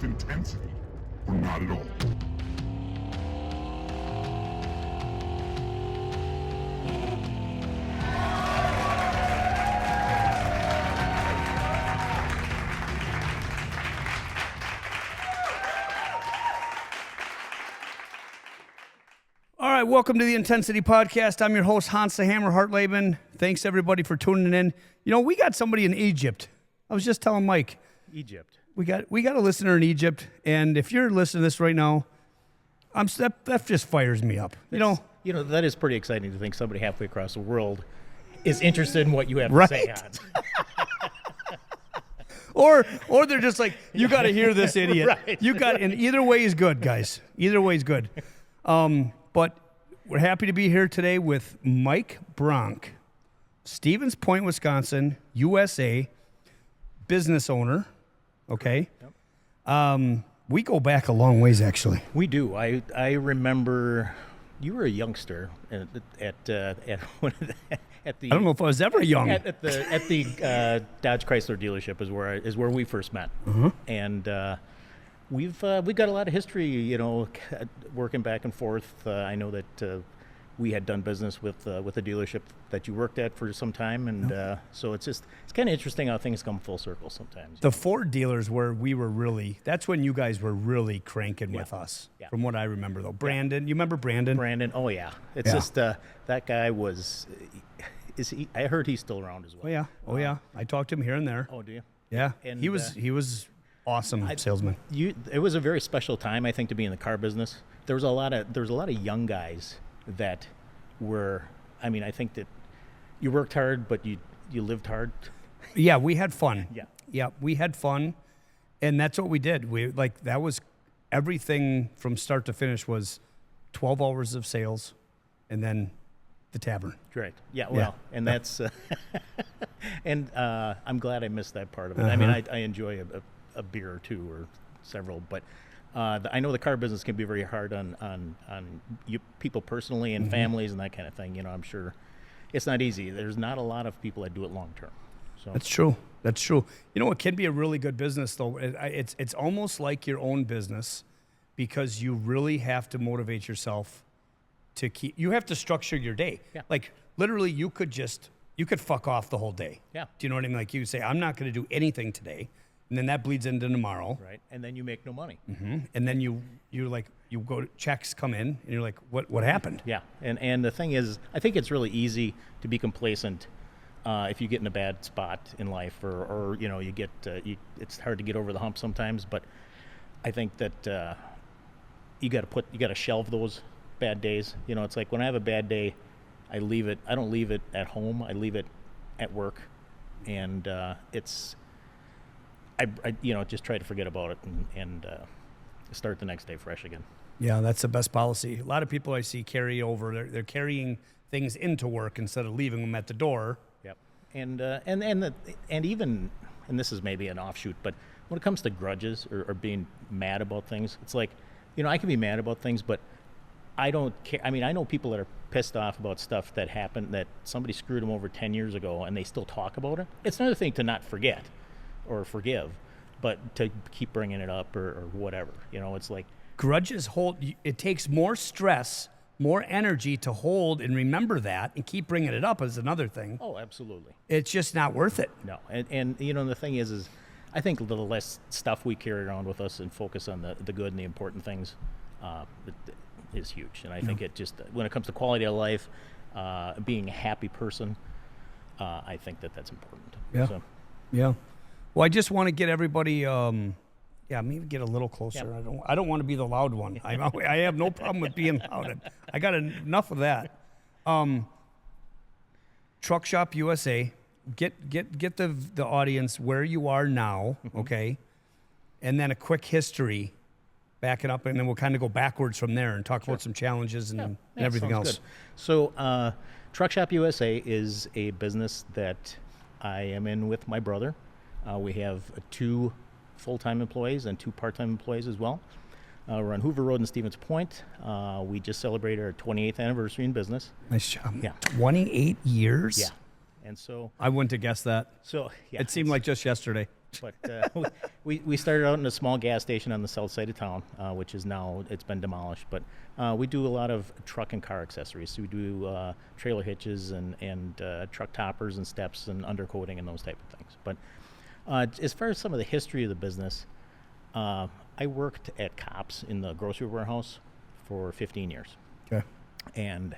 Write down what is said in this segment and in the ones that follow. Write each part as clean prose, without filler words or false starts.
with intensity or not at all. All right, welcome to the Intensity Podcast. I'm your host, Hans the Hammer Hartleben. Thanks, everybody, for tuning in. You know, we got somebody in Egypt. I was just telling Mike. Egypt. We got a listener in Egypt, and if you're listening to this right now, that just fires me up. You know, that is pretty exciting to think somebody halfway across the world is interested in what you have right? to say, Hans. Or they're just like, you got to hear this idiot. Right. And either way is good, guys. Either way is good. But we're happy to be here today with Mike Bronk, Stevens Point, Wisconsin, USA, business owner. Okay. Yep. We go back a long ways, actually. We do. I remember you were a youngster at the I don't know if I was ever young. at the Dodge Chrysler dealership is where we first met, and we've got a lot of history, working back and forth. I know that we had done business with a dealership that you worked at for some time, and so it's kind of interesting how things come full circle sometimes. The Ford dealers that's when you guys were really cranking with us, from what I remember, though. Brandon, you remember Brandon? Brandon, oh yeah. It's just, that guy I heard he's still around as well. Oh yeah. I talked to him here and there. Oh, do you? Yeah, And he was awesome salesman. It was a very special time, I think, to be in the car business. There was a lot of young guys that were. I mean, I think that you worked hard, but you lived hard. Yeah, we had fun. Yeah, we had fun, and that's what we did. That was everything from start to finish was 12 hours of sales, and then the tavern. Right. Yeah. Well, and that's and I'm glad I missed that part of it. Uh-huh. I mean, I enjoy a beer or two or several, but I know the car business can be very hard on you people personally and families and that kind of thing. I'm sure it's not easy. There's not a lot of people that do it long term. So That's true. It can be a really good business, though. It's almost like your own business, because you really have to motivate yourself to keep. You have to structure your day. Yeah. Like literally, you could fuck off the whole day. Yeah. Do you know what I mean? Like you say, I'm not going to do anything today. And then that bleeds into tomorrow. Right. And then you make no money. Mm-hmm. And then you go, checks come in, and you're like, what happened? Yeah. And the thing is, I think it's really easy to be complacent if you get in a bad spot in life, or you get it's hard to get over the hump sometimes. But I think that you got to shelve those bad days. It's like when I have a bad day, I leave it. I don't leave it at home. I leave it at work, and I just try to forget about it and start the next day fresh again. Yeah, that's the best policy. A lot of people I see carry over. They're carrying things into work instead of leaving them at the door. Yep. And even this is maybe an offshoot, but when it comes to grudges or being mad about things, it's like, I can be mad about things, but I don't care. I mean, I know people that are pissed off about stuff that happened, that somebody screwed them over 10 years ago, and they still talk about it. It's another thing to not forget or forgive, but to keep bringing it up or whatever. It's like grudges it takes more stress, more energy to hold and remember that and keep bringing it up is another thing. Oh, absolutely. It's just not worth it. No. And the thing is I think the less stuff we carry around with us and focus on the good and the important things is huge. And I think it just, when it comes to quality of life, being a happy person, I think that's important. Yeah. So. Yeah. Well, I just want to get everybody, maybe get a little closer. Yep. I don't want to be the loud one. I have no problem with being loud. I got enough of that. Truck Shop USA, get the audience where you are now, okay? And then a quick history, back it up, and then we'll kind of go backwards from there and talk about some challenges and everything else. Good. So Truck Shop USA is a business that I am in with my brother. We have 2 full-time employees and 2 part-time employees as well. We're on Hoover Road in Stevens Point. We just celebrated our 28th anniversary in business. Nice job. Yeah. 28 years? Yeah. And so I wouldn't have guessed that. So yeah, it seemed like just yesterday. But we started out in a small gas station on the south side of town, which is now, it's been demolished. But we do a lot of truck and car accessories. So we do trailer hitches and truck toppers and steps and undercoating and those type of things. But as far as some of the history of the business, I worked at Cops in the grocery warehouse for 15 years. Okay. And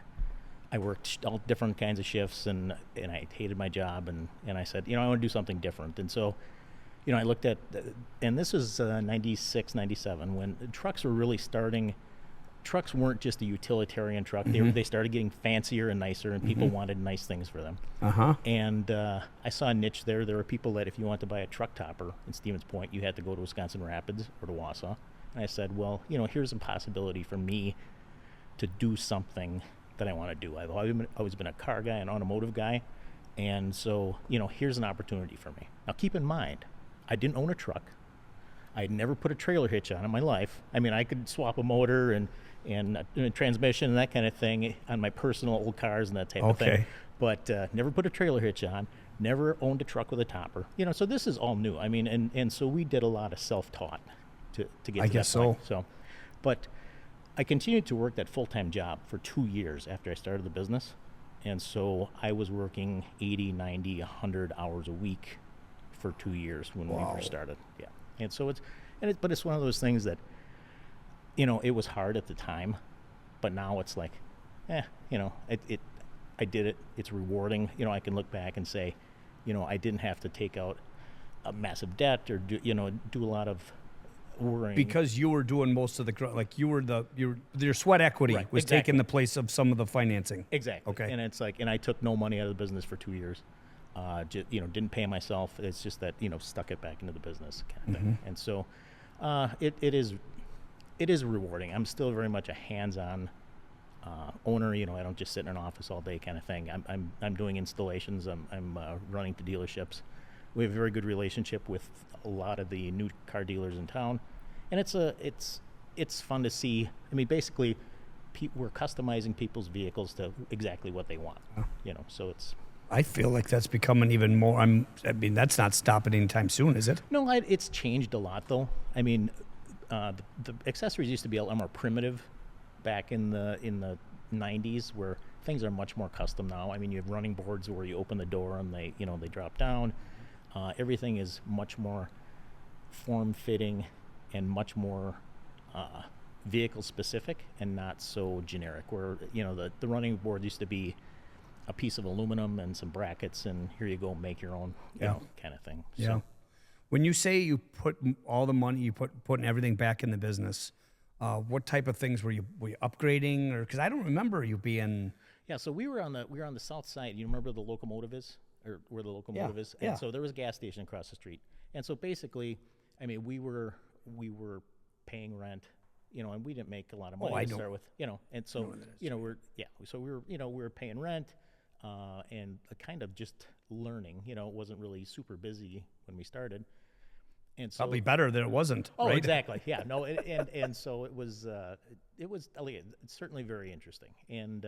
I worked all different kinds of shifts, and I hated my job, and I said, I want to do something different. And so, I looked at, and this was 96, 97, when trucks were really starting. Trucks weren't just a utilitarian truck. They started getting fancier and nicer, and people wanted nice things for them. And I saw a niche there. There were people that if you want to buy a truck topper in Stevens Point, you had to go to Wisconsin Rapids or to Wausau. And I said, well, here's a possibility for me to do something that I want to do. I've always been a car guy, an automotive guy, and so here's an opportunity for me. Now keep in mind, I didn't own a truck. I had never put a trailer hitch on in my life. I mean, I could swap a motor and a transmission and that kind of thing on my personal old cars and that type of thing, but never put a trailer hitch on. Never owned a truck with a topper. So this is all new. I mean, and so we did a lot of self-taught to get to that guess point. so. But I continued to work that full-time job for 2 years after I started the business. And so I was working 80, 90, 100 hours a week for 2 years when we first started. Yeah. And so but it's one of those things that, it was hard at the time, but now it's like, I did it. It's rewarding. I can look back and say, I didn't have to take out a massive debt or do a lot of worrying. Because you were doing most of your sweat equity was taking the place of some of the financing. Exactly. Okay. And it's like, and I took no money out of the business for 2 years. Didn't pay myself. It's just that, stuck it back into the business kind of thing. And so, it is rewarding. I'm still very much a hands-on owner. I don't just sit in an office all day kind of thing. I'm doing installations. I'm running the dealerships. We have a very good relationship with a lot of the new car dealers in town, and it's fun to see. I mean, basically, we're customizing people's vehicles to exactly what they want. So it's. I feel like that's becoming even more. I mean, that's not stopping anytime soon, is it? No, it's changed a lot, though. I mean, the accessories used to be a lot more primitive back in the 90s, where things are much more custom now. I mean, you have running boards where you open the door and they drop down. Everything is much more form-fitting and much more vehicle-specific and not so generic. Where the running board used to be a piece of aluminum and some brackets, and here you go, make your own, kind of thing. Yeah. So, when you say you put all the money, putting everything back in the business, what type of things were you upgrading, or because I don't remember you being. Yeah, so we were on the south side. You remember the locomotive is, or where the locomotive is? And so there was a gas station across the street. And so basically, I mean, we were paying rent, and we didn't make a lot of money to start with, and so we were paying rent. And kind of just learning, it wasn't really super busy when we started, and so probably better than it wasn't. Oh, right? Exactly, yeah, no, and so it was it's certainly very interesting, and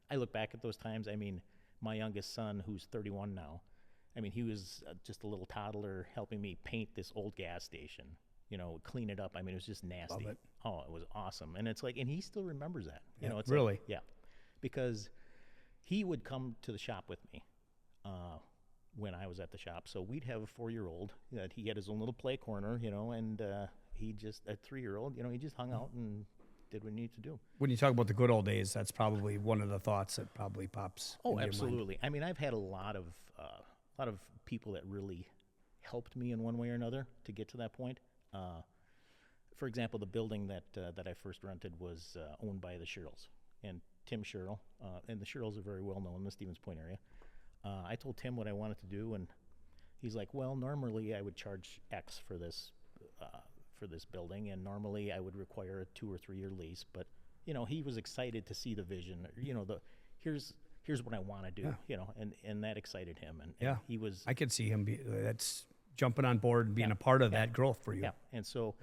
I look back at those times. I mean, my youngest son, who's 31 now, I mean, he was just a little toddler helping me paint this old gas station, clean it up. I mean, it was just nasty. Love it. Oh, it was awesome, and it's like, and he still remembers that. It's really, like, yeah, because he would come to the shop with me when I was at the shop. So we'd have a 4-year-old that he had his own little play corner, and he just, a 3-year-old, he just hung out and did what he needed to do. When you talk about the good old days, that's probably one of the thoughts that probably pops. Oh, into your absolutely. I mean, I've had a lot of people that really helped me in one way or another to get to that point. For example, the building that I first rented was owned by the Sherrills. And Tim Sherrill, and the Sherrills are very well known in the Stevens Point area. I told Tim what I wanted to do, and he's like, well, normally I would charge X for this building, and normally I would require a 2 or 3 year lease, but he was excited to see the vision, here's what I want to do, and that excited him, and he was. I could see him that's jumping on board and being a part of that growth for you. Yeah, and so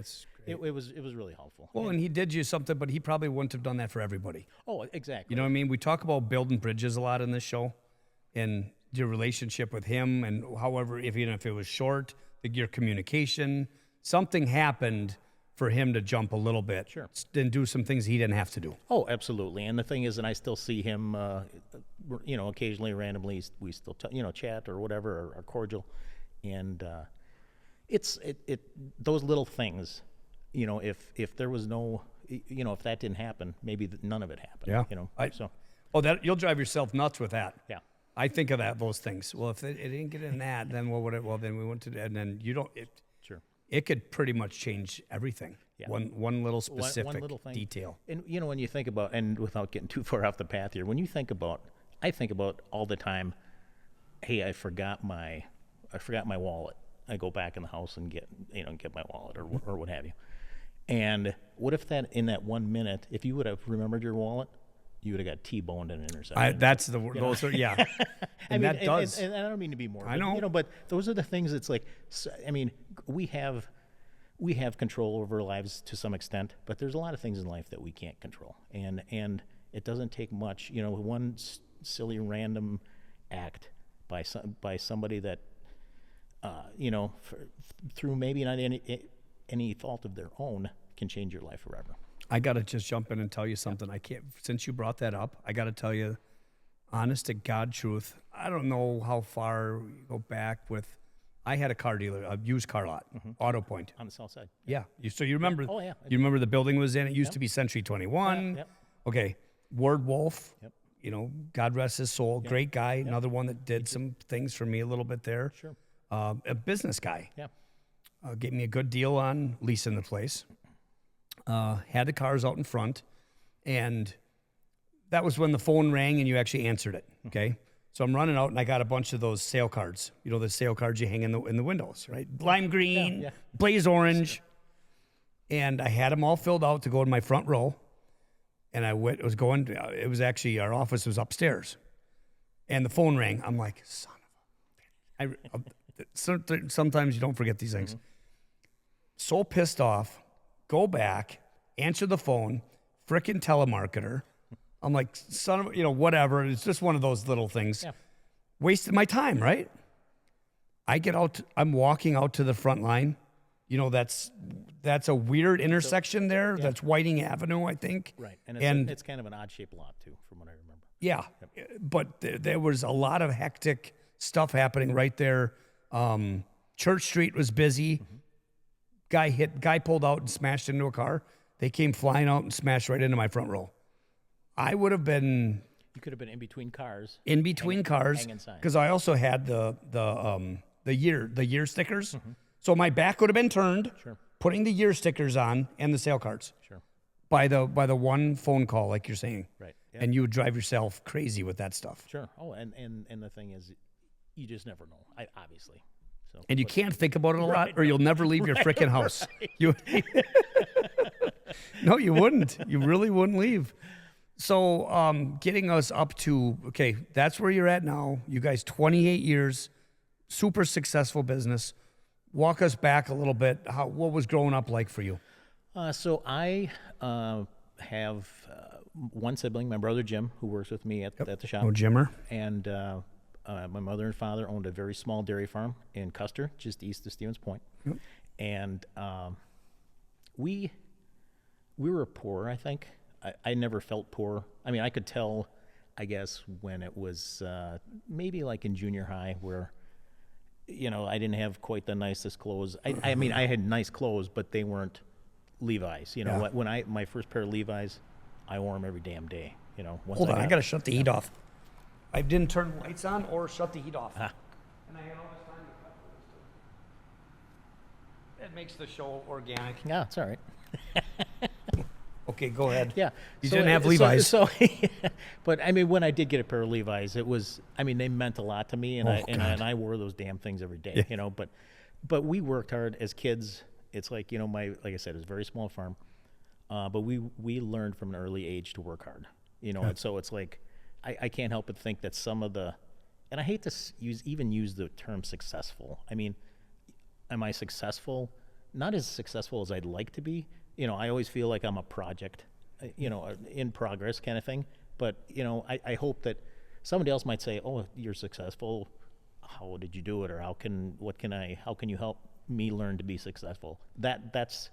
it was really helpful. Well, and he did you something, but he probably wouldn't have done that for everybody. Oh, exactly. You know what I mean? We talk about building bridges a lot in this show, and your relationship with him, and however, even if it was short, your communication, something happened for him to jump a little bit. Sure. And do some things he didn't have to do. Oh, absolutely. And the thing is, and I still see him, occasionally, randomly, we still, chat or whatever, or are cordial. And it's those little things, if there was no, if that didn't happen, maybe none of it happened. Yeah. That you'll drive yourself nuts with that. Yeah. I think of those things. Well, if it didn't get in that, then what would it? Well, then we went to, and then you don't. Sure. It could pretty much change everything. Yeah. One little specific one little thing. detail. And when you think about, and without getting too far off the path here, I think about all the time, hey, I forgot my wallet. I go back in the house and get my wallet or what have you. And what if that in that 1 minute, if you would have remembered your wallet, you would have got T-boned in an intersection. That's the those are yeah. And and I don't mean to be more. I know. But those are the things. It's like, we have control over our lives to some extent, but there's a lot of things in life that we can't control, and it doesn't take much. One silly random act by somebody that, through maybe not any fault of their own, can change your life forever. I got to just jump in and tell you something. I can't, since you brought that up, I got to tell you, honest to God truth, I don't know how far you go back with, I had a car dealer, a used car lot, Auto Point. On the south side. Yeah. So you remember, Oh, yeah. You remember the building was in, it used to be Century 21. Yep. Okay. Ward Wolf, Yep. God rest his soul, great guy, another one that did some things for me a little bit there. Sure. A business guy. Yeah. Gave me a good deal on leasing the place. Had the cars out in front, and that was when the phone rang and you actually answered it. Okay, so I'm running out and I got a bunch of those sale cards. The sale cards you hang in the windows, right? Lime green, blaze orange, and I had them all filled out to go in my front row. And it was actually, our office was upstairs, and the phone rang. I'm like, son of a. Sometimes you don't forget these things. So pissed off. Go back, answer the phone, frickin' telemarketer. I'm like, son of, whatever. It's just one of those little things. Yeah. Wasted my time, right? I get out, I'm walking out to the front line. That's a weird intersection there. Yeah. That's Whiting Avenue, I think. Right. And it's kind of an odd-shaped lot, too, from what I remember. Yeah. Yep. But there was a lot of hectic stuff happening right there. Church Street was busy. Guy pulled out and smashed into a car. They came flying out and smashed right into my front row. I would have been. You could have been in between cars. Hanging signs. Because I also had the year stickers. So my back would have been turned. Sure. Putting the year stickers on and the sale cards. Sure. By the one phone call, like you're saying. Right. Yeah. And you would drive yourself crazy with that stuff.Ure. Oh, and the thing is, you just never know. Obviously. So, and you can't think about it a lot, or you'll never leave your frickin' house. No, you wouldn't. You really wouldn't leave. So getting us up to, okay, that's where you're at now. You guys, 28 years, super successful business. Walk us back a little bit. What was growing up like for you? So I have one sibling, my brother Jim, who works with me at the shop. Oh, Jimmer. And my mother and father owned a very small dairy farm in Custer, just east of Stevens Point. Yep. And we were poor, I think. I never felt poor. I mean, I could tell, I guess, when it was maybe like in junior high where, I didn't have quite the nicest clothes. I mean, I had nice clothes, but they weren't Levi's. When my first pair of Levi's, I wore them every damn day. Hold on, I got to shut the heat off. I didn't turn the lights on or shut the heat off. And I had all this time to cut for this. It makes the show organic. Yeah, it's all right. Okay, go ahead. Yeah. You didn't have Levi's. But I mean, when I did get a pair of Levi's, it was, they meant a lot to me, and I wore those damn things every day, but we worked hard as kids. It's like, like I said, it's a very small farm. But we learned from an early age to work hard, and so it's like, I can't help but think that some of the, and I hate to use the term successful. I mean, am I successful? Not as successful as I'd like to be. I always feel like I'm a project, in progress kind of thing. But, I hope that somebody else might say, oh, you're successful. How did you do it? Or how can you help me learn to be successful. That's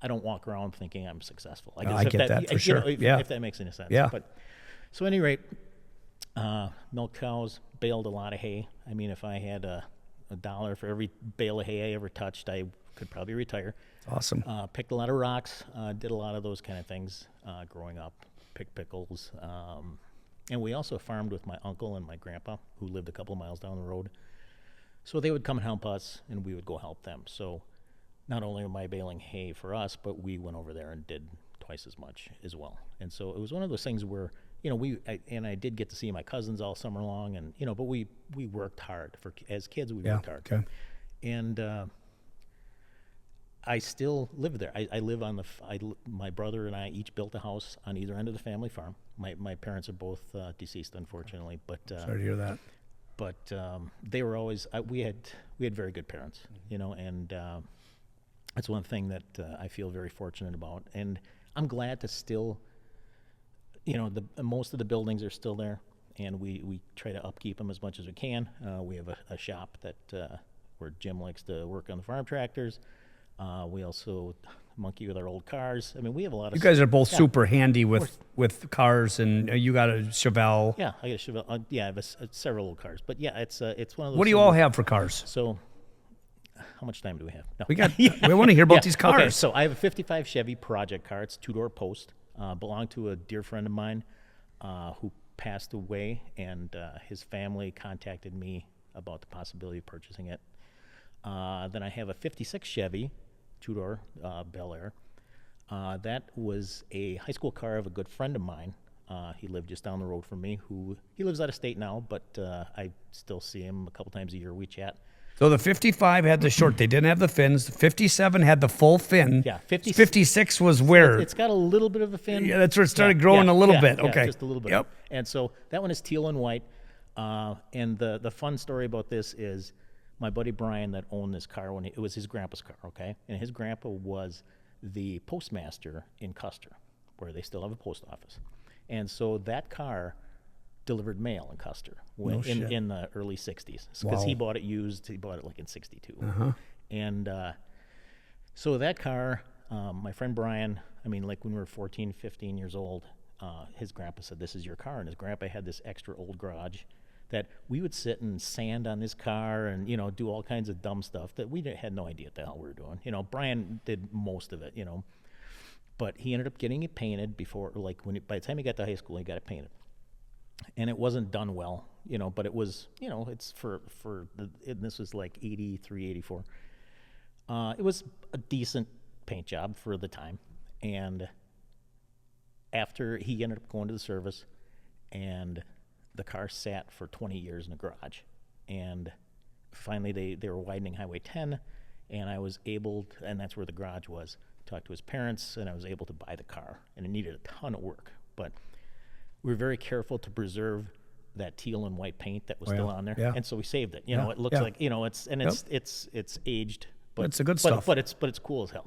I don't walk around thinking I'm successful. I I get that for sure. If that makes any sense. Yeah. But so at any rate, milk cows, baled a lot of hay. I mean, if I had a dollar for every bale of hay I ever touched, I could probably retire. Awesome. Picked a lot of rocks, did a lot of those kind of things growing up, picked pickles. And we also farmed with my uncle and my grandpa, who lived a couple of miles down the road. So they would come and help us, and we would go help them. So not only am I baling hay for us, but we went over there and did twice as much as well. And so it was one of those things where, I did get to see my cousins all summer long, and, but we worked hard. As kids, we worked hard. Okay. And I still live there. I live on my brother and I each built a house on either end of the family farm. My parents are both deceased, unfortunately. But Sorry to hear that. But they were always we had very good parents, and that's one thing that I feel very fortunate about. And I'm glad to still, most of the buildings are still there, and we try to upkeep them as much as we can. We have a shop that where Jim likes to work on the farm tractors. We also monkey with our old cars. I mean, we have a lot of. You guys are both super handy with cars, and you got a Chevelle. Yeah, I got a Chevelle. I have several old cars, but yeah, it's one of those. What do you all have for cars? So, how much time do we have? No. We want to hear about these cars. Okay, so I have a '55 Chevy project car. It's 2-door post. Belonged to a dear friend of mine who passed away, and his family contacted me about the possibility of purchasing it. Then I have a '56 Chevy, 2-door Bel Air. That was a high school car of a good friend of mine. He lived just down the road from me. He lives out of state now, but I still see him a couple times a year. We chat. So the 55 had the short. They didn't have the fins. The 57 had the full fin. Yeah, 56 was where? It's got a little bit of a fin. Yeah, that's where it started growing a little bit. Okay. Just a little bit. Yep. And so that one is teal and white. And the fun story about this is my buddy Brian that owned this car it was his grandpa's car, okay? And his grandpa was the postmaster in Custer, where they still have a post office. And so that car delivered mail in Custer in the early 60s. Because he bought it used. He bought it like in 62. Uh-huh. And so that car, my friend Brian, I mean, like when we were 14, 15 years old, his grandpa said, "This is your car." And his grandpa had this extra old garage that we would sit and sand on this car and, do all kinds of dumb stuff that we had no idea what the hell we were doing. Brian did most of it, but he ended up getting it painted before, by the time he got to high school, he got it painted. And it wasn't done well, but it was, it's and this was like 83, 84. It was a decent paint job for the time. And after he ended up going to the service, and the car sat for 20 years in the garage, and finally they were widening Highway 10, and I was able to, and that's where the garage was, talk to his parents, and I was able to buy the car, and it needed a ton of work, but we were very careful to preserve that teal and white paint that was still on there, and so we saved it. It looks like it's aged, but it's a good stuff. But it's cool as hell.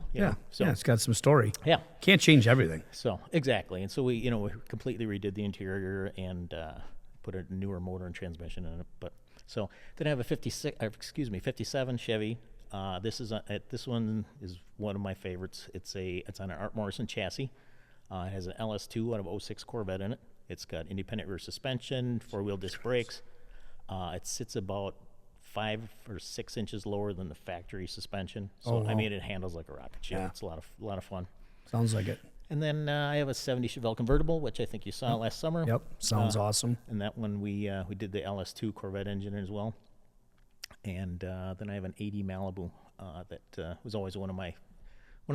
So it's got some story. Yeah, can't change everything. So exactly, and so we completely redid the interior and put a newer motor and transmission in it. But so then I have a 57 Chevy. This one is one of my favorites. It's on an Art Morrison chassis. It has an LS2 out of 06 Corvette in it. It's got independent rear suspension, 4-wheel disc brakes. It sits about 5 or 6 inches lower than the factory suspension. So I mean, it handles like a rocket ship. Yeah. It's a lot of fun. Sounds like it. And then I have a '70 Chevelle convertible, which I think you saw last summer. Yep, sounds awesome. And that one we did the LS2 Corvette engine as well. And then I have an '80 Malibu that was always one of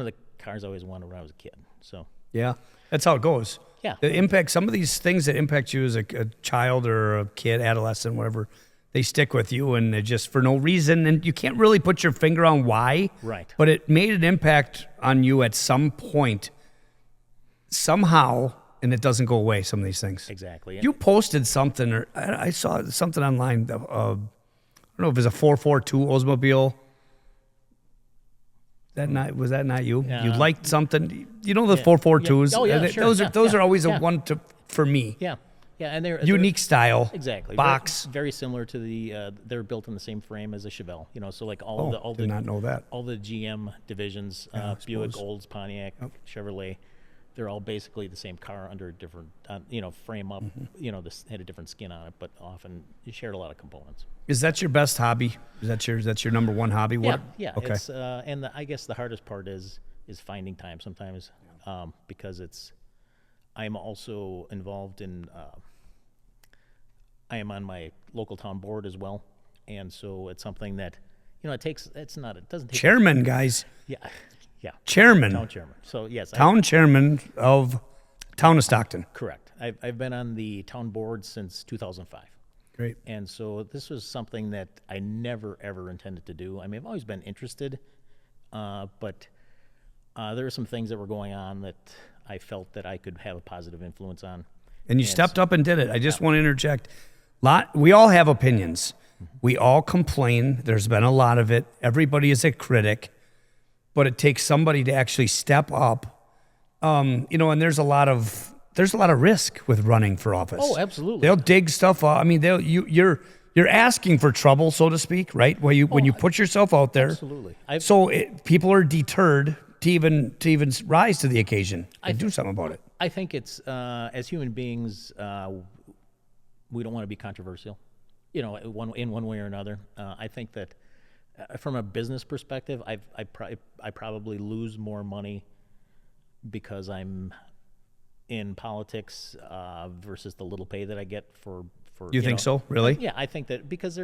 the cars I always wanted when I was a kid. So yeah, that's how it goes. Yeah, the impact. Some of these things that impact you as a child or a kid, adolescent, whatever, they stick with you, and they're just for no reason, and you can't really put your finger on why. Right. But it made an impact on you at some point. Somehow, and it doesn't go away, some of these things. Exactly. You posted something, or I saw something online. I don't know if it was a 442 Oldsmobile. Was that not you? You liked something. The 442s. Yeah. Oh, yeah, sure. Those are always a one for me. Yeah. Yeah, and they're Unique style. exactly Box. very similar to the. They're built in the same frame as a Chevelle. So like Did not know that. all the GM divisions, Buick, Olds, Pontiac, Chevrolet, they're all basically the same car under a different, frame up. This had a different skin on it, but often you shared a lot of components. Is that your best hobby? Is that your number one hobby? Yeah. Okay. It's, I guess the hardest part is finding time sometimes, because I'm also involved in. I am on my local town board as well, and so it's something that, it doesn't take. Chairman, guys. Yeah. Chairman. Town chairman. So yes. Town chairman of Town of Stockton. Correct. I've been on the town board since 2005. Great. And so this was something that I never, ever intended to do. I mean, I've always been interested, but there were some things that were going on that I felt that I could have a positive influence on. And you stepped up and did it. I just want to interject. We all have opinions. We all complain. There's been a lot of it. Everybody is a critic, but it takes somebody to actually step up. And there's a lot of risk with running for office. Oh, absolutely. They'll dig stuff up. I mean, you're asking for trouble, so to speak, right? When you put yourself out there. Absolutely. People are deterred to even rise to the occasion and do something about it. I think it's as human beings, we don't want to be controversial, in one way or another. I think that from a business perspective, I probably lose more money because I'm in politics versus the little pay that I get for. You think so? Really? Yeah, I think that because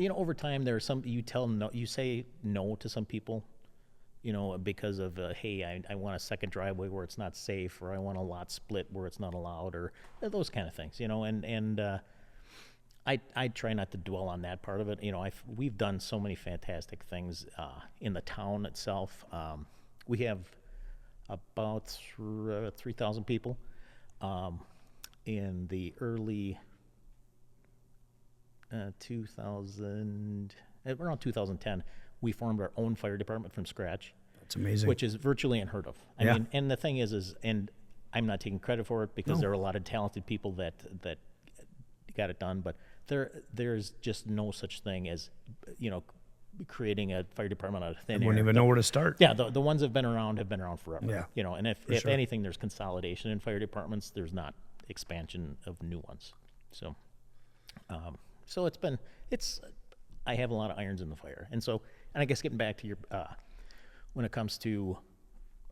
over time there are some you say no to some people. Because of, hey, I want a second driveway where it's not safe, or I want a lot split where it's not allowed, or those kind of things, and I try not to dwell on that part of it. We've done so many fantastic things in the town itself. We have about 3,000 people. In the early around 2010, we formed our own fire department from scratch. That's amazing. Which is virtually unheard of. I mean, and the thing is, and I'm not taking credit for it because there are a lot of talented people that got it done, but there's just no such thing as, creating a fire department out of thin air. Wouldn't even know where to start. Yeah, the ones that have been around forever. Yeah. And if anything, there's consolidation in fire departments. There's not expansion of new ones. So, I have a lot of irons in the fire, and I guess getting back to your, when it comes to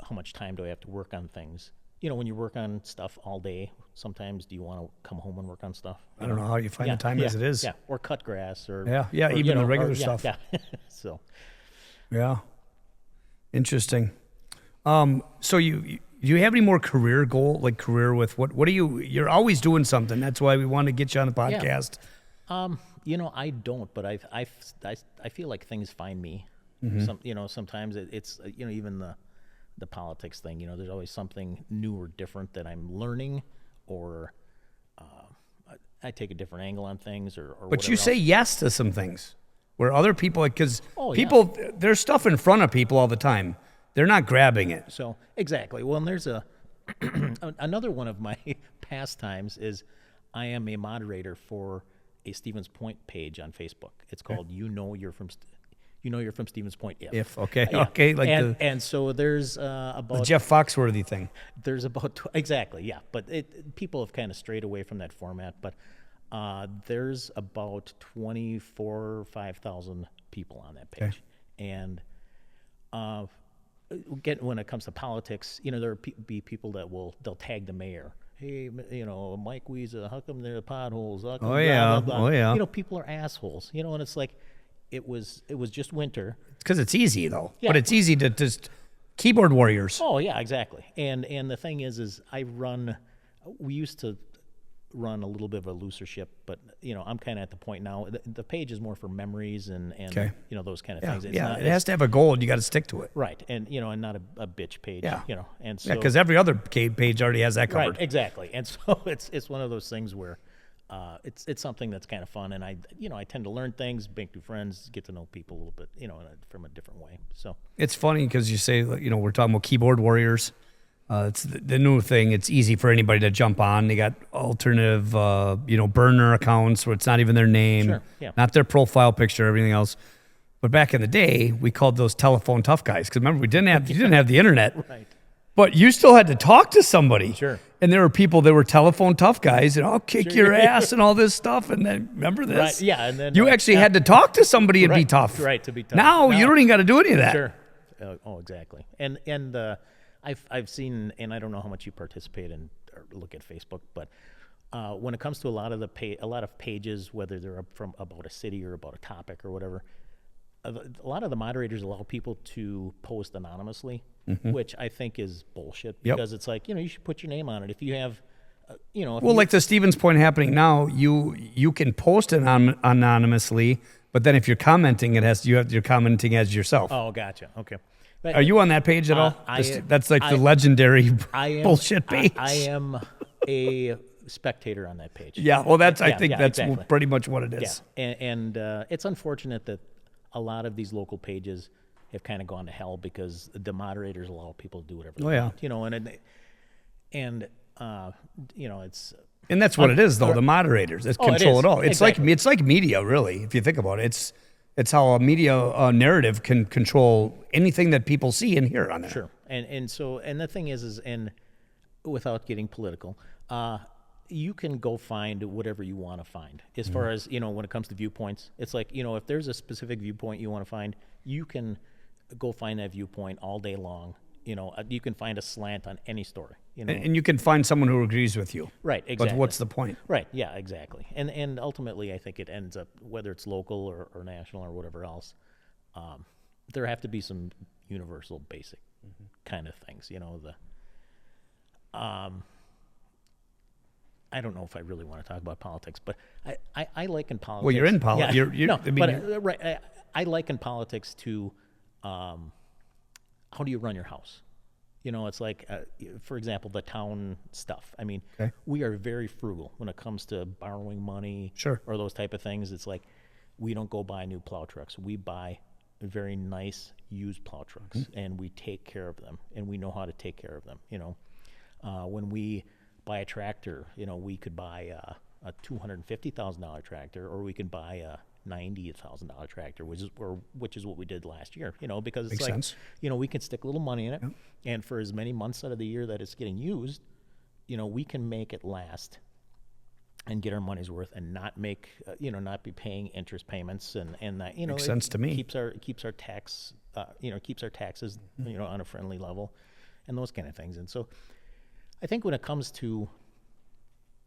how much time do I have to work on things, when you work on stuff all day, sometimes do you want to come home and work on stuff? I don't know how you find the time as it is. Yeah, or cut grass, or even the regular stuff. Yeah, so. Yeah, interesting. So you have any more career with what are you're always doing something. That's why we want to get you on the podcast. I don't, but I feel like things find me. Sometimes it's even the politics thing. There's always something new or different that I'm learning, or I take a different angle on things, or But you say yes to some things where other people, because people, there's stuff in front of people all the time. They're not grabbing it. So exactly. Well, and there's another one of my pastimes is I am a moderator for a Stevens Point page on Facebook. It's called You're from Stevens Point if. Okay. Yeah. Okay. And so there's about the Jeff Foxworthy thing. There's about exactly, yeah. But people have kind of strayed away from that format. But there's about 5,000 people on that page, and when it comes to politics, there be people that they'll tag the mayor. Hey, Mike Wiesa, how come there are potholes? How come blah, blah, blah. Oh yeah. People are assholes. And it's like, it was just winter. It's because it's easy though. Yeah. But it's easy to just keyboard warriors. Oh yeah, exactly. And the thing is we used to run a little bit of a looser ship, but I'm kind of at the point now. The page is more for memories and those kind of things. It's it has to have a goal, and you got to stick to it. Right, and and not a bitch page. Yeah. And so because every other page already has that covered. Right, exactly. And so it's one of those things where it's something that's kind of fun, and I tend to learn things, make new friends, get to know people a little bit, from a different way. So it's funny because you say we're talking about keyboard warriors. It's the new thing. It's easy for anybody to jump on. They got alternative, burner accounts where it's not even their name, Sure, yeah. not their profile picture, everything else. But back in the day, we called those telephone tough guys because remember you didn't have the internet, Right. but you still had to talk to somebody. Sure. And there were people that were telephone tough guys, and I'll kick your ass and all this stuff. And then remember this? Right. Yeah. And then You actually had to talk to somebody and be Right, tough. right, to be tough. Now you don't even got to do any of that. Sure. Exactly. And I've seen, and I don't know how much you participate in or look at Facebook, but when it comes to a lot of pages, whether they're from about a city or about a topic or whatever, a lot of the moderators allow people to post anonymously, which I think is bullshit because it's like, you should put your name on it. If you have, Well, like the Stevens point happening now, you can post it anonymously, but then if you're commenting, you're commenting as yourself. Oh, gotcha. Okay. But, Are you on that page at all? That's like the legendary bullshit page. I am a spectator on that page. Yeah, well, I think that's exactly. pretty much what it is. Yeah, and it's unfortunate that a lot of these local pages have kind of gone to hell because the moderators allow people to do whatever they want. It's And that's what it is, though. The moderators that control it all. It's exactly. it's like media, really. If you think about it, it's how a media narrative can control anything that people see and hear on there. Sure, and the thing is, and without getting political, you can go find whatever you want to find. As far as when it comes to viewpoints, it's like if there's a specific viewpoint you want to find, you can go find that viewpoint all day long. You can find a slant on any story. And you can find someone who agrees with you. Right, exactly. But what's the point? Right, yeah, exactly. And ultimately, I think it ends up, whether it's local or national or whatever else, there have to be some universal basic kind of things. I don't know if I really want to talk about politics, but I liken politics. Well, you're in politics. Yeah. Right. I liken politics to how do you run your house? It's like, for example, the town stuff. I mean, we are very frugal when it comes to borrowing money or those type of things. It's like we don't go buy new plow trucks. We buy very nice used plow trucks, and we take care of them, and we know how to take care of them. When we buy a tractor, we could buy a $250,000 tractor, or we could buy a $90,000 tractor, which is what we did last year. Because it's Makes like sense. We can stick a little money in it, and for as many months out of the year that it's getting used, we can make it last and get our money's worth, and not make not be paying interest payments, and that Makes sense to me. keeps our tax keeps our taxes on a friendly level, and those kind of things. And so I think when it comes to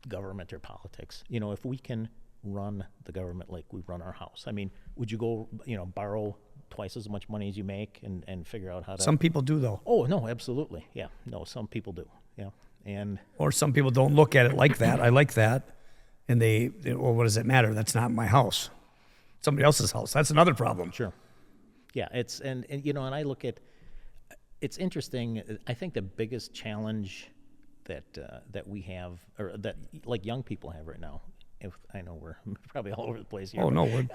government or politics, if we can run the government like we run our house, I mean, would you go, borrow twice as much money as you make and figure out how to? Some people do, though. Oh, no, absolutely. Yeah. No, some people do. Yeah. Or some people don't look at it like that. I like that. And well, what does it matter? That's not my house. Somebody else's house. That's another problem. Sure. Yeah. And I look at, it's interesting. I think the biggest challenge that we have, or that like young people have right now, I know we're probably all over the place here. Oh, no, we're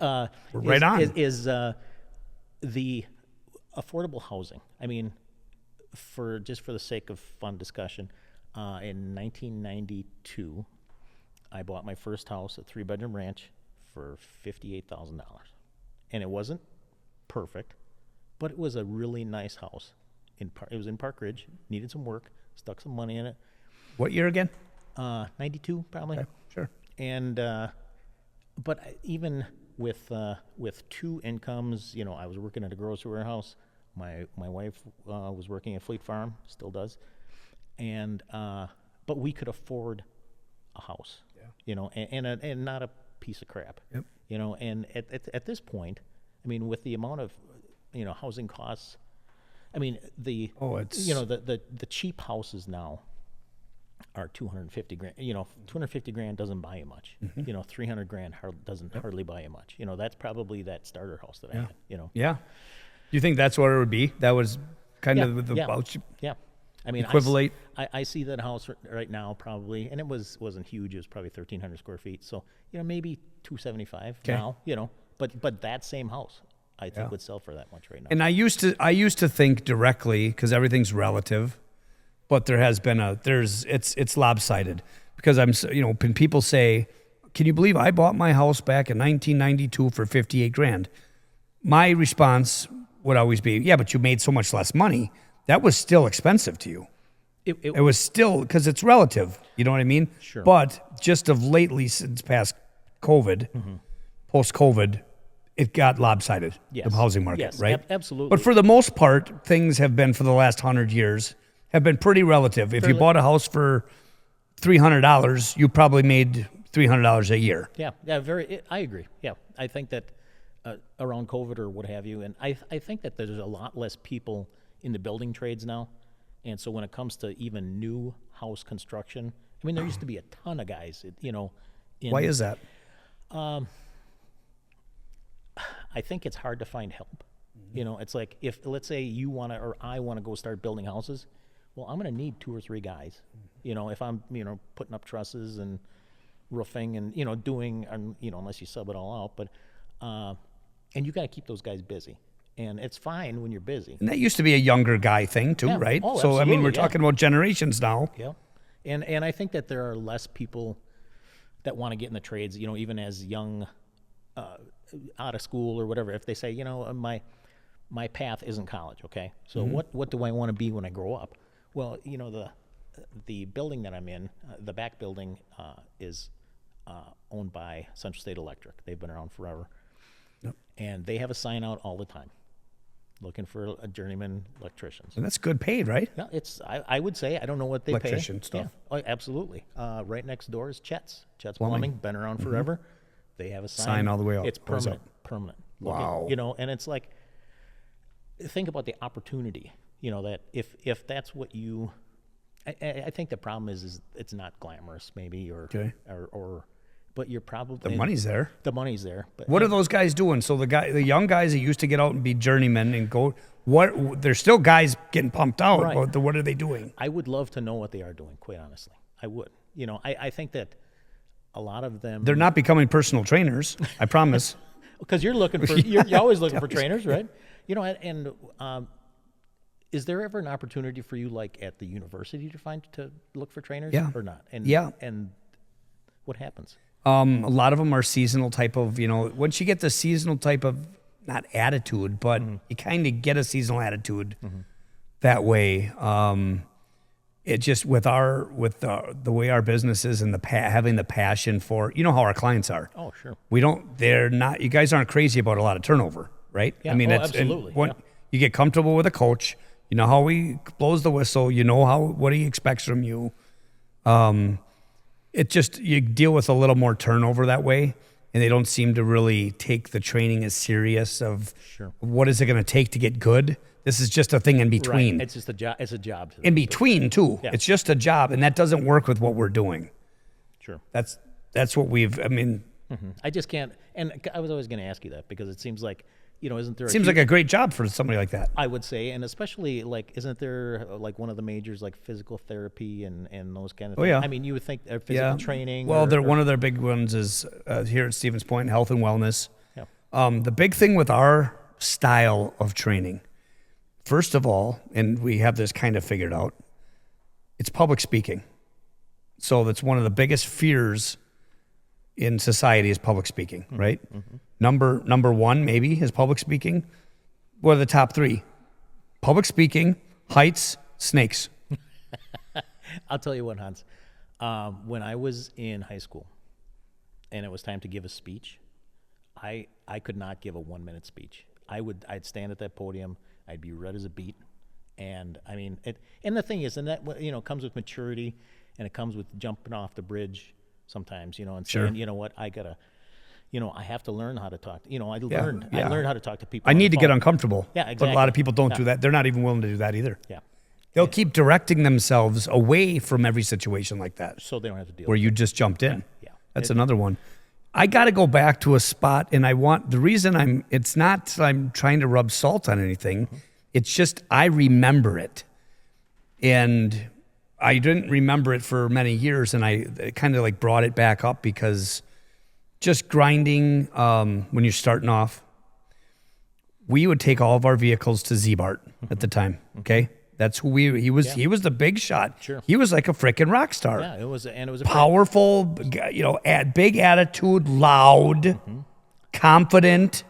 right on. Is the affordable housing. I mean, for the sake of fun discussion, in 1992, I bought my first house, a 3-bedroom ranch, for $58,000. And it wasn't perfect, but it was a really nice house. It was in Park Ridge, needed some work, stuck some money in it. What year again? 92, probably. Okay, sure. And but even with 2 incomes, I was working at a grocery warehouse. My wife was working at Fleet Farm, still does, and but we could afford a house, and not a piece of crap, And at this point, I mean, with the amount of housing costs, I mean the cheap houses now are $250,000. $250,000 doesn't buy you much. $300,000 doesn't hardly buy you much. That's probably that starter house that I had. Yeah. Do you think that's what it would be? That was kind of the voucher. Yeah. I mean, equivalent. I see that house right now probably, and it wasn't huge. It was probably 1,300 square feet. So maybe $275 now. But that same house I think would sell for that much right now. And I used to think directly, because everything's relative, but there has been it's lopsided because when people say, can you believe I bought my house back in 1992 for 58 grand? My response would always be, yeah, but you made so much less money. That was still expensive to you. It was still, because it's relative. You know what I mean? Sure. But just of lately, since past COVID, post-COVID, it got lopsided, Yes. the housing market, Yes, right? absolutely. But for the most part, things have been, for the last 100 years, have been pretty relative. If you bought a house for $300, you probably made $300 a year. Yeah, I agree. Yeah, I think that around COVID or what have you, and I think that there's a lot less people in the building trades now, and so when it comes to even new house construction, I mean, there used to be a ton of guys, Why is that? I think it's hard to find help. It's like if, let's say you want to, or I want to go start building houses, well, I'm going to need 2 or 3 guys. If I'm, putting up trusses and roofing and, doing, unless you sub it all out, but, and you got to keep those guys busy. And it's fine when you're busy. And that used to be a younger guy thing too, Yeah. right? Oh, so, I mean, we're absolutely, yeah. talking about generations now. Yeah. And I think that there are less people that want to get in the trades, even as young, out of school or whatever. If they say, my path isn't college, okay? So what do I want to be when I grow up? Well, the building that I'm in, the back building, is owned by Central State Electric. They've been around forever. Yep. And they have a sign out all the time looking for a journeyman electricians. And that's good paid, right? Yeah, I would say, I don't know what they pay. Electrician stuff. Yeah, absolutely. Right next door is Chet's Plumbing, been around forever. They have a sign all the way up. It's Goes permanent, up. permanent. Wow. And it's like, think about the opportunity, that if that's what you, I think the problem is it's not glamorous maybe, or but you're probably, The money's there. the money's there. But What are those guys doing? So the young guys that used to get out and be journeymen and go, there's still guys getting pumped out. Right. But what are they doing? I would love to know what they are doing, quite honestly. I would. I think that a lot of them, They're not becoming personal trainers, I promise. because you're looking for, you're always looking for trainers, right? And is there ever an opportunity for you, like at the university, to look for trainers? Yeah. Or not? And Yeah. And what happens? A lot of them are seasonal type of, once you get the seasonal type of, not attitude, but you kind of get a seasonal attitude that way. It just, with the way our business is and having the passion for, how our clients are. Oh, sure. You guys aren't crazy about a lot of turnover, right? Yeah. I mean, Absolutely. When you get comfortable with a coach, you know how he blows the whistle, what he expects from you. It just, you deal with a little more turnover that way, and they don't seem to really take the training as serious of what is it going to take to get good. This is just a thing in between. Right. It's just a job. It's a job. In between too. Yeah. It's just a job, and that doesn't work with what we're doing. Sure. That's what I mean. I just can't. And I was always going to ask you that, because it seems like, isn't there? Seems like a great job for somebody like that. I would say, and especially isn't there like one of the majors, like physical therapy and those kind of things? Oh, yeah. I mean, you would think physical training. Well, one of their big ones is here at Stevens Point, health and wellness. Yeah. The big thing with our style of training, first of all, and we have this kind of figured out, it's public speaking. So that's one of the biggest fears in society is public speaking, right? Number one maybe is public speaking. What are the top 3? Public speaking, heights, snakes. I'll tell you what, Hans. When I was in high school and it was time to give a speech, I could not give a 1-minute speech. I'd stand at that podium, I'd be red as a beet. And I mean, and the thing is, and that, comes with maturity, and it comes with jumping off the bridge sometimes, and saying, you know what, I gotta, I have to learn how to talk. I learned how to talk to people. I on need the to get phone. uncomfortable. Yeah, exactly. But a lot of people don't do that. They're not even willing to do that either. Yeah. They'll keep directing themselves away from every situation like that, So they don't have to deal where with you just jumped in. Yeah. That's another one. I got to go back to a spot, and the reason it's not I'm trying to rub salt on anything. It's just I remember it. And I didn't remember it for many years, and I kind of like brought it back up because just grinding when you're starting off, we would take all of our vehicles to Zebart at the time, okay? That's who he was. He was the big shot. Sure. He was like a freaking rock star. Yeah, it was a Powerful, big attitude, loud, confident,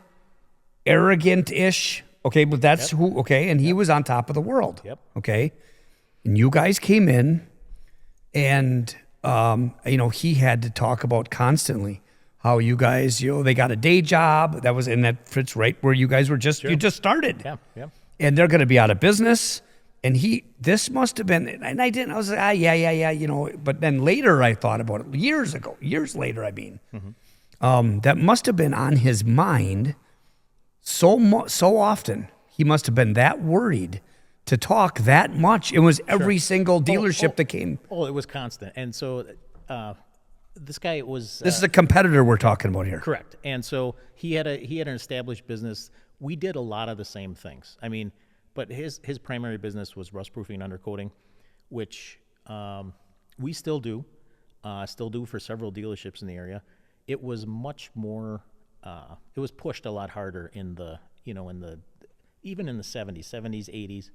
arrogant-ish. Okay, but that's who. Okay, and he was on top of the world. Yep. Okay, and you guys came in, and he had to talk about constantly how you guys, they got a day job. That fits right where you guys were you just started. Yeah, yeah. And they're going to be out of business. And this must have been, and I was like, yeah. But then later I thought about it, years later, I mean, that must have been on his mind so often. He must have been that worried to talk that much. It was every single dealership that came. Oh, it was constant. And so this guy was... This is a competitor we're talking about here. Correct. And so he had an established business. We did a lot of the same things. I mean, but his primary business was rust proofing and undercoating, which we still do for several dealerships in the area. It was much more, it was pushed a lot harder even in the 70s, 80s,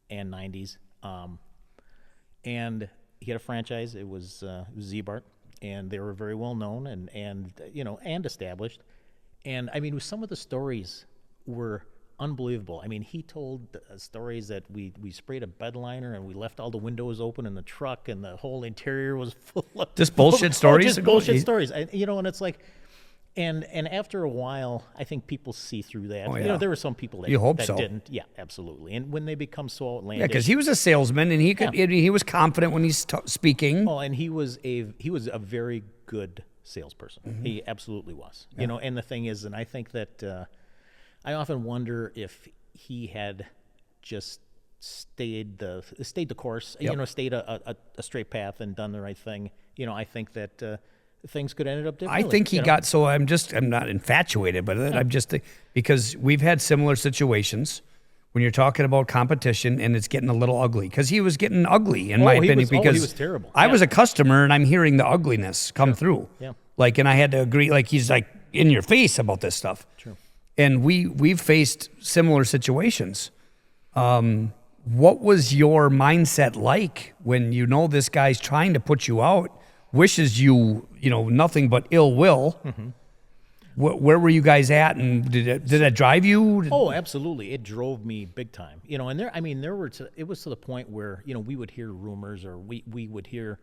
and 90s. And he had a franchise. It was Zebart, and they were very well known and established. And I mean, some of the stories were unbelievable. I mean, he told stories that we sprayed a bed liner and we left all the windows open in the truck and the whole interior was full of just bullshit stories. Just bullshit stories. And it's like, and after a while, I think people see through that. Oh, yeah. There were some people that didn't. Yeah, absolutely. And when they become so outlandish, yeah, because he was a salesman and he was confident when he's speaking. Oh, and he was a very good salesperson. Mm-hmm. He absolutely was. Yeah. And the thing is, and I think that I often wonder if he had just stayed the course, stayed a straight path and done the right thing. I think that things could have ended up differently. I think he got so. I'm not infatuated, but I'm just because we've had similar situations when you're talking about competition and it's getting a little ugly. Because he was getting ugly in my opinion. Because he was terrible. I was a customer and I'm hearing the ugliness come through. Yeah. Like, and I had to agree. Like, he's like in your face about this stuff. True. And we've faced similar situations. What was your mindset like when this guy's trying to put you out, wishes you nothing but ill will? Mm-hmm. Where were you guys at, and did that drive you? Oh, absolutely, it drove me big time. It was to the point where we would hear rumors or we would hear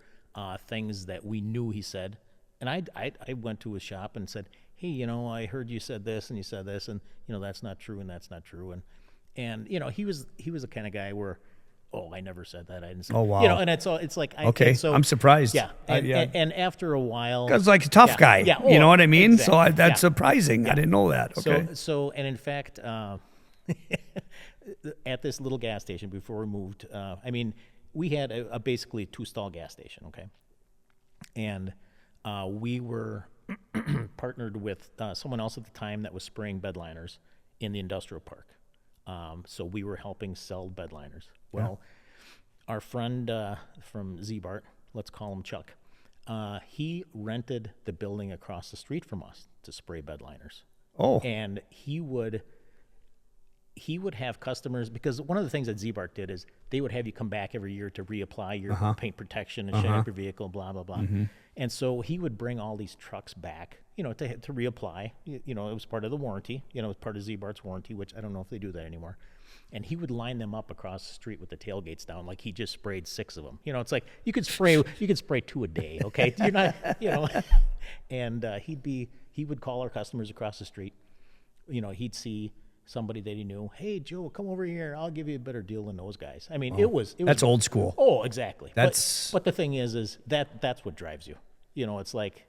things that we knew he said, and I went to his shop and said, hey, I heard you said this and you said this, and that's not true and that's not true, and he was the kind of guy where, oh, I never said that. I didn't say. Oh, wow. And it's like okay. So, I'm surprised. Yeah, and after a while, because like a tough guy. Yeah, you know what I mean. Exactly. So that's surprising. Yeah. I didn't know that. Okay. So and in fact, at this little gas station before we moved, we had a basically 2-stall gas station. Okay, and we were partnered with someone else at the time that was spraying bed liners in the industrial park. So we were helping sell bed liners. Well, our friend from Zebart, let's call him Chuck, he rented the building across the street from us to spray bed liners. Oh. And he would have customers, because one of the things that Zebart did is they would have you come back every year to reapply your paint protection and shine up your vehicle, blah, blah, blah. Mm-hmm. And so he would bring all these trucks back, to reapply. It was part of the warranty. It was part of Zebart's warranty, which I don't know if they do that anymore. And he would line them up across the street with the tailgates down, like he just sprayed 6 of them. It's like you could spray 2 a day, okay? You're not, And he would call our customers across the street. He'd see somebody that he knew. Hey, Joe, come over here. I'll give you a better deal than those guys. I mean, it was that's old school. Oh, exactly. That's but the thing is that's what drives you. It's like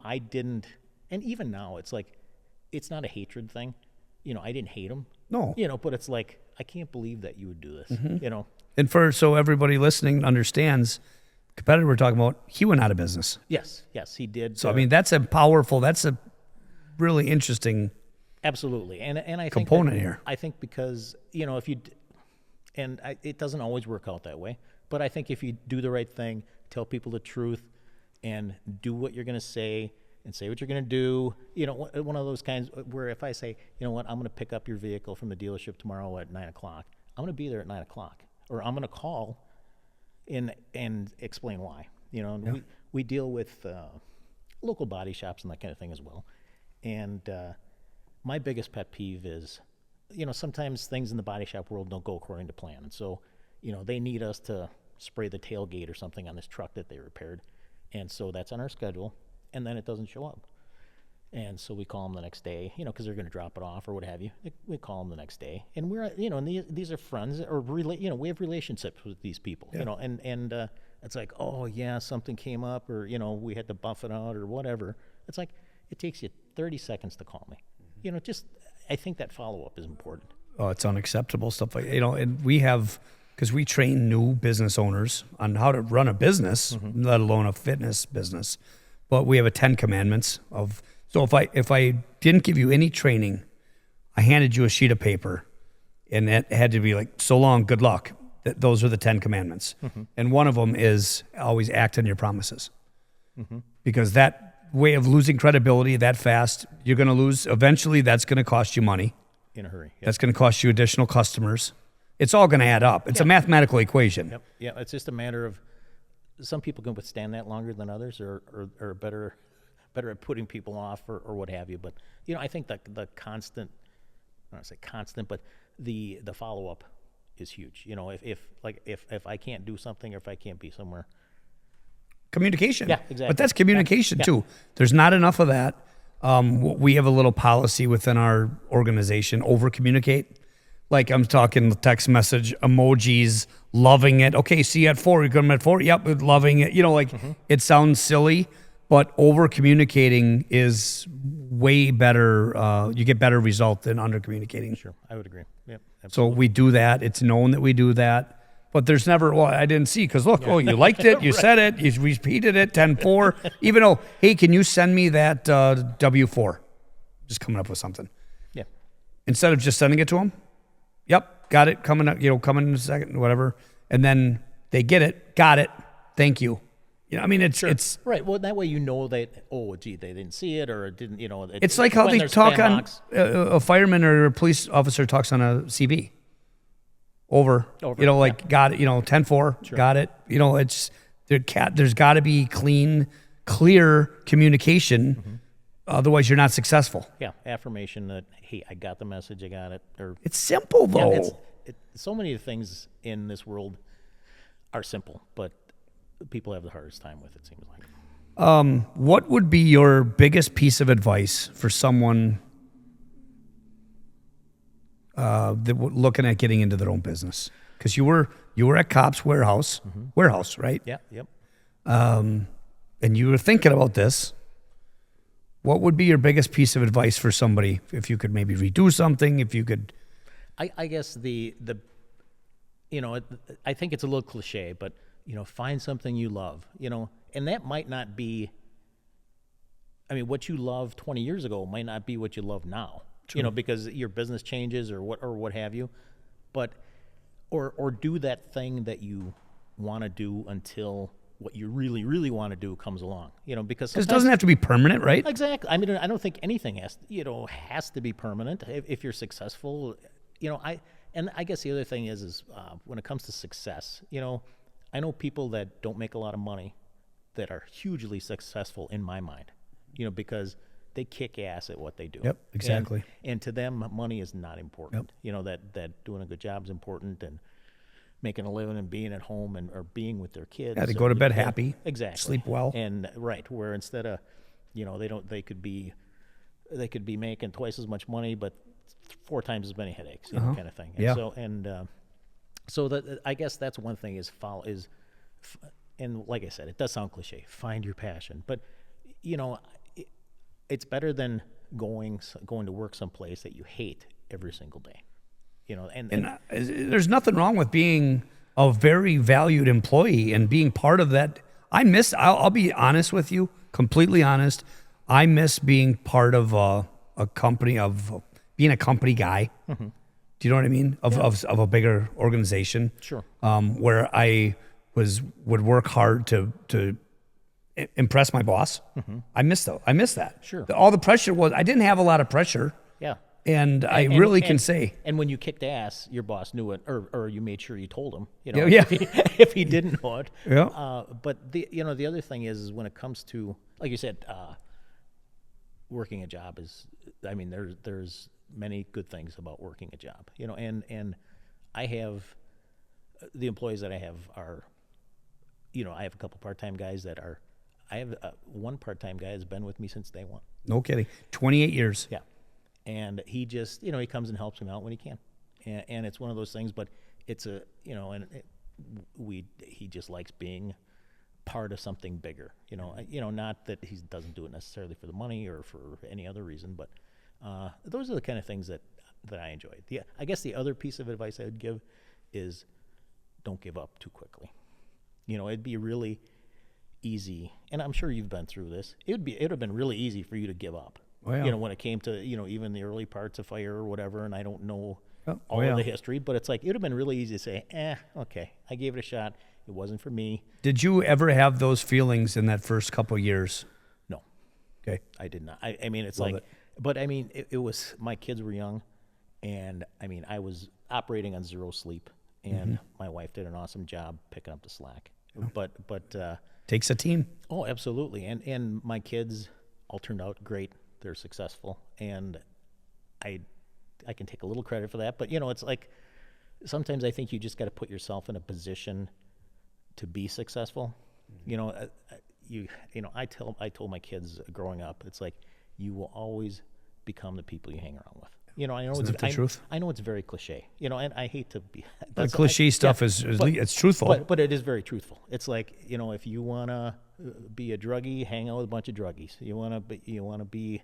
I didn't, and even now it's like it's not a hatred thing. I didn't hate him. No. But it's like I can't believe that you would do this. Mm-hmm. And so everybody listening understands, the competitor we're talking about, he went out of business. Yes, he did. So that's a really interesting. Absolutely, and I think component here. I think because if you, it doesn't always work out that way. But I think if you do the right thing, tell people the truth, and do what you're going to say, and say what you're going to do. One of those kinds where if I say, I'm going to pick up your vehicle from the dealership tomorrow at 9:00, I'm going to be there at 9:00. or I'm going to call and explain why. And we deal with local body shops and that kind of thing as well. And my biggest pet peeve is, sometimes things in the body shop world don't go according to plan. And so, they need us to spray the tailgate or something on this truck that they repaired. And so that's on our schedule, and then it doesn't show up. And so we call them the next day, because they're going to drop it off or what have you. We call them the next day, and we're, and these are friends or we have relationships with these people, and it's like, oh yeah, something came up, or we had to buff it out or whatever. It's like it takes you 30 seconds to call me. I think that follow up is important. Oh, it's unacceptable stuff like and we have. Because we train new business owners on how to run a business, let alone a fitness business. But we have a 10 commandments of. So if I didn't give you any training, I handed you a sheet of paper, and it had to be like, so long, good luck. Those are the 10 commandments, and one of them is always act on your promises, because that way of losing credibility that fast, you're going to lose. Eventually, that's going to cost you money. In a hurry. Yep. That's going to cost you additional customers. It's all going to add up. It's a mathematical equation. Yep. Yeah, it's just a matter of some people can withstand that longer than others, or better at putting people off or what have you. But I think that the constant, I don't want to say constant, but the follow up is huge. If I can't do something or if I can't be somewhere. Communication. Yeah, exactly. But that's communication too. There's not enough of that. We have a little policy within our organization: over communicate. Like I'm talking text message, emojis, loving it. Okay, see you at 4. You're coming at 4? Yep, loving it. It sounds silly, but over communicating is way better. You get better result than under communicating. Sure, I would agree. Yep, So absolutely. we do that. It's known that we do that. But there's never, I didn't see, because look, you liked it, you said it, you repeated it, 10-4. Even though, hey, can you send me that W-4? Just coming up with something. Yeah. Instead of just sending it to them. Yep, got it, coming up, coming in a second, whatever. And then they get it, got it, thank you. It's right. Well, that way that, oh, gee, they didn't see it, or it didn't, it's like how they talk on, a fireman or a police officer talks on a CB. Over. Got it, 10-4, sure. Got it. There's got to be clear communication. Otherwise, you're not successful. Yeah, affirmation that, hey, I got the message, I got it. Or it's simple, though. So many things in this world are simple, but people have the hardest time with it, seems like. What would be your biggest piece of advice for someone looking at getting into their own business? Because you were at Cops warehouse, right? Yeah, yep. And you were thinking about this. What would be your biggest piece of advice for somebody, if you could maybe redo something, if you could? I guess I think it's a little cliche, but find something you love, and that might not be, what you loved 20 years ago might not be what you love now, True. Because your business changes or what have you, but, or do that thing that you want to do until what you really, really want to do comes along, because it doesn't have to be permanent, right? Exactly. I don't think anything has to be permanent if you're successful, and I guess the other thing is when it comes to success, I know people that don't make a lot of money that are hugely successful in my mind, because they kick ass at what they do. Yep, exactly. And to them, money is not important. Yep. That doing a good job is important, and making a living and being at home or being with their kids. Yeah, they go to bed happy. Exactly. Sleep well. And right, where instead of, they could be making twice as much money, but 4 times as many headaches, kind of thing. And so that, I guess that's one thing and like I said, it does sound cliche. Find your passion, but it's better than going to work someplace that you hate every single day. And there's nothing wrong with being a very valued employee and being part of that. I'll be honest with you, completely honest. I miss being part of a company, of being a company guy. Mm-hmm. Do you know what I mean? Of a bigger organization. Sure. Where I would work hard to impress my boss. Mm-hmm. I miss that. Sure. All the pressure I didn't have a lot of pressure. Yeah. And I And- really and- can say, And when you kicked ass, your boss knew it, or you made sure you told him. You know, Yeah. if he didn't know it. Yeah. But the other thing is when it comes to, like you said, working a job is, I mean, there's many good things about working a job. You know, and I have the employees that I have are, you know, I have a couple part-time guys that are. I have one part-time guy has been with me since day one. no kidding, 28 years. Yeah. And he just, you know, he comes and helps him out when he can. And it's one of those things, but it's a, you know, he just likes being part of something bigger, you know, not that he doesn't do it necessarily for the money or for any other reason, but those are the kind of things that I enjoy. I guess the other piece of advice I would give is don't give up too quickly. You know, it'd be really easy, and I'm sure you've been through this. It would have been really easy for you to give up. Oh, yeah. You know, when it came to, you know, even the early parts of fire or whatever, and I don't know Oh, all yeah. of the history, but it's like it would have been really easy to say, okay, I gave it a shot. It wasn't for me. Did you ever have those feelings in that first couple years? No, Okay. I did not. I mean, it's Love like, it. but I mean, it was, my kids were young, and I mean, I was operating on zero sleep, and my wife did an awesome job picking up the slack. But Takes a team. oh, absolutely. And my kids all turned out great. They're successful. And I can take a little credit for that. But, you know, it's like sometimes I think you just got to put yourself in a position to be successful. You know, I told my kids growing up, it's like you will always become the people you hang around with. You know, I know Isn't that the truth? I know it's very cliche. You know, and I hate to be. The cliche stuff is it's truthful. But it is very truthful. It's like, you know, if you want to be a druggie, hang out with a bunch of druggies. You want to be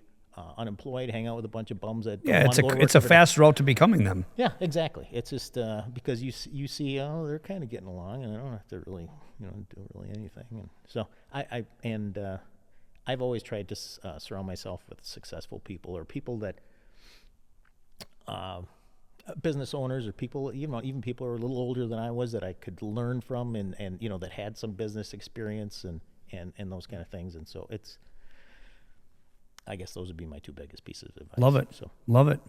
unemployed, hang out with a bunch of bums that Yeah, don't it's wanna go to work a every day. fast route to becoming them. Yeah, exactly. It's just because you see, oh, they're kind of getting along, and they don't have to really, you know, do really anything. And so I've always tried to surround myself with successful people, or people that business owners, or people, you know, even people who are a little older than I was, that I could learn from, and you know, that had some business experience and those kind of things. And so I guess those would be my two biggest pieces of advice. Love it. So Love it.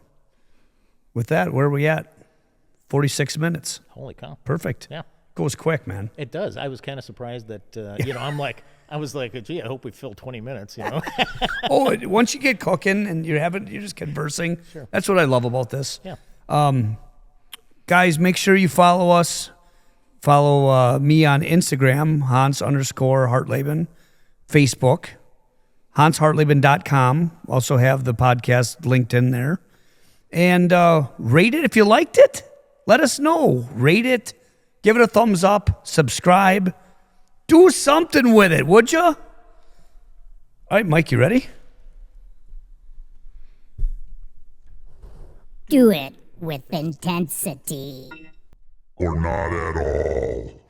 With that, where are we at? 46 minutes. holy cow. Perfect. Yeah. Goes quick, man. It does. I was kind of surprised that, you know, I was like, gee, I hope we fill 20 minutes, you know? Oh, once you get cooking and you're just conversing, that's what I love about this. Yeah. Guys, make sure you follow us. Follow me on Instagram, Hans_Hartleben, Facebook, HansHartleben.com. Also have the podcast linked in there. And rate it if you liked it. Let us know. Rate it. Give it a thumbs up. Subscribe. Do something with it, would you? All right, Mike, you ready? Do it with intensity. Or not at all.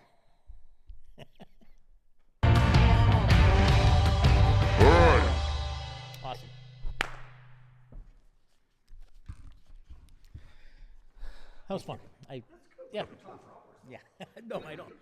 Alright. Awesome. That was fun. Yeah. No, I don't.